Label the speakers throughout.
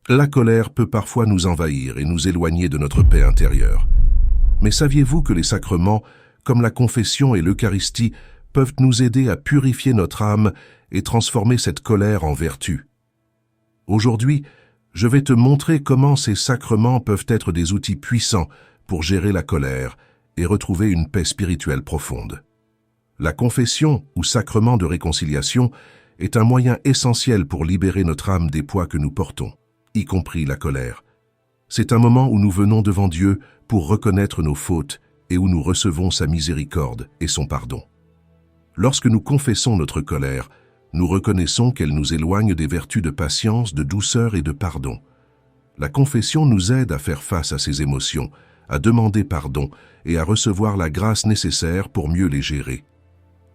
Speaker 1: La colère peut parfois nous envahir et nous éloigner de notre paix intérieure. Mais saviez-vous que les sacrements, comme la confession et l'Eucharistie, peuvent nous aider à purifier notre âme et transformer cette colère en vertu? Aujourd'hui, je vais te montrer comment ces sacrements peuvent être des outils puissants pour gérer la colère et retrouver une paix spirituelle profonde. La confession, ou sacrement de réconciliation, est un moyen essentiel pour libérer notre âme des poids que nous portons, y compris la colère. C'est un moment où nous venons devant Dieu pour reconnaître nos fautes et où nous recevons sa miséricorde et son pardon. Lorsque nous confessons notre colère, nous reconnaissons qu'elle nous éloigne des vertus de patience, de douceur et de pardon. La confession nous aide à faire face à ces émotions, à demander pardon et à recevoir la grâce nécessaire pour mieux les gérer.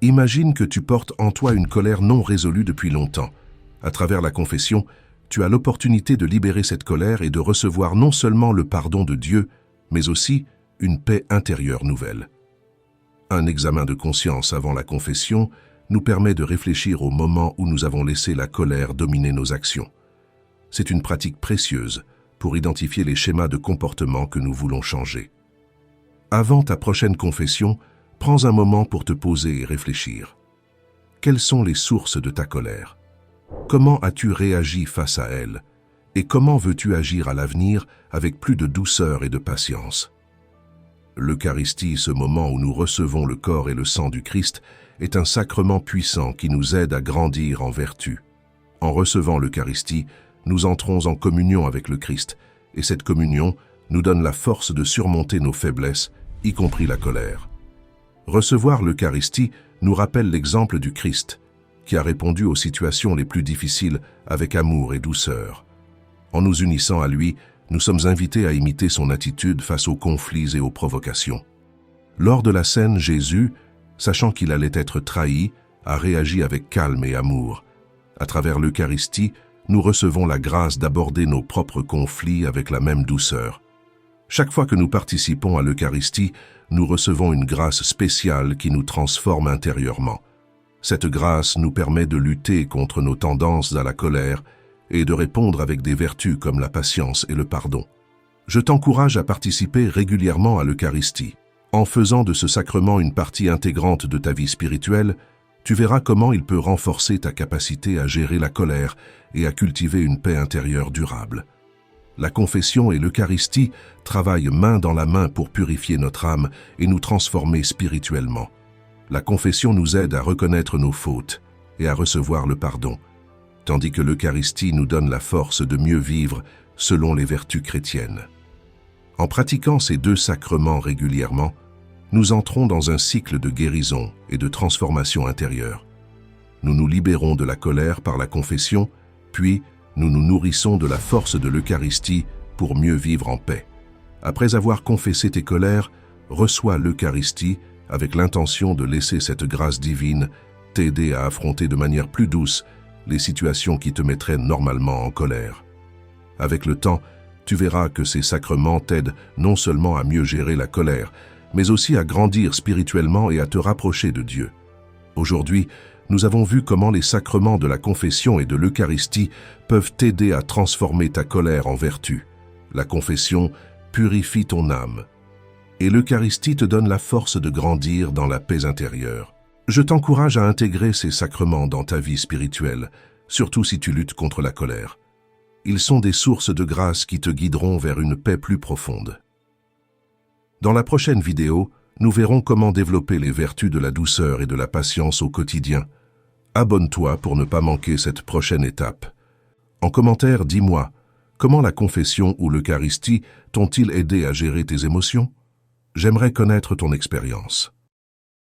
Speaker 1: Imagine que tu portes en toi une colère non résolue depuis longtemps. À travers la confession, tu as l'opportunité de libérer cette colère et de recevoir non seulement le pardon de Dieu, mais aussi une paix intérieure nouvelle. Un examen de conscience avant la confession nous permet de réfléchir au moment où nous avons laissé la colère dominer nos actions. C'est une pratique précieuse pour identifier les schémas de comportement que nous voulons changer. Avant ta prochaine confession, prends un moment pour te poser et réfléchir. Quelles sont les sources de ta colère? Comment as-tu réagi face à elle? Et comment veux-tu agir à l'avenir avec plus de douceur et de patience? L'Eucharistie, ce moment où nous recevons le corps et le sang du Christ, est un sacrement puissant qui nous aide à grandir en vertu. En recevant l'Eucharistie, nous entrons en communion avec le Christ, et cette communion nous donne la force de surmonter nos faiblesses, y compris la colère. Recevoir l'Eucharistie nous rappelle l'exemple du Christ, qui a répondu aux situations les plus difficiles avec amour et douceur. En nous unissant à lui, nous sommes invités à imiter son attitude face aux conflits et aux provocations. Lors de la scène, Jésus, sachant qu'il allait être trahi, a réagi avec calme et amour. À travers l'Eucharistie, nous recevons la grâce d'aborder nos propres conflits avec la même douceur. Chaque fois que nous participons à l'Eucharistie, nous recevons une grâce spéciale qui nous transforme intérieurement. Cette grâce nous permet de lutter contre nos tendances à la colère et de répondre avec des vertus comme la patience et le pardon. Je t'encourage à participer régulièrement à l'Eucharistie. En faisant de ce sacrement une partie intégrante de ta vie spirituelle, tu verras comment il peut renforcer ta capacité à gérer la colère et à cultiver une paix intérieure durable. La confession et l'Eucharistie travaillent main dans la main pour purifier notre âme et nous transformer spirituellement. La confession nous aide à reconnaître nos fautes et à recevoir le pardon, tandis que l'Eucharistie nous donne la force de mieux vivre selon les vertus chrétiennes. En pratiquant ces deux sacrements régulièrement, nous entrons dans un cycle de guérison et de transformation intérieure. Nous nous libérons de la colère par la confession, puis nous nous nourrissons de la force de l'Eucharistie pour mieux vivre en paix. Après avoir confessé tes colères, reçois l'Eucharistie avec l'intention de laisser cette grâce divine t'aider à affronter de manière plus douce les situations qui te mettraient normalement en colère. Avec le temps, tu verras que ces sacrements t'aident non seulement à mieux gérer la colère, mais aussi à grandir spirituellement et à te rapprocher de Dieu. Aujourd'hui, nous avons vu comment les sacrements de la confession et de l'Eucharistie peuvent t'aider à transformer ta colère en vertu. La confession purifie ton âme, et l'Eucharistie te donne la force de grandir dans la paix intérieure. Je t'encourage à intégrer ces sacrements dans ta vie spirituelle, surtout si tu luttes contre la colère. Ils sont des sources de grâce qui te guideront vers une paix plus profonde. Dans la prochaine vidéo, nous verrons comment développer les vertus de la douceur et de la patience au quotidien. Abonne-toi pour ne pas manquer cette prochaine étape. En commentaire, dis-moi, comment la confession ou l'Eucharistie t'ont-ils aidé à gérer tes émotions? J'aimerais connaître ton expérience.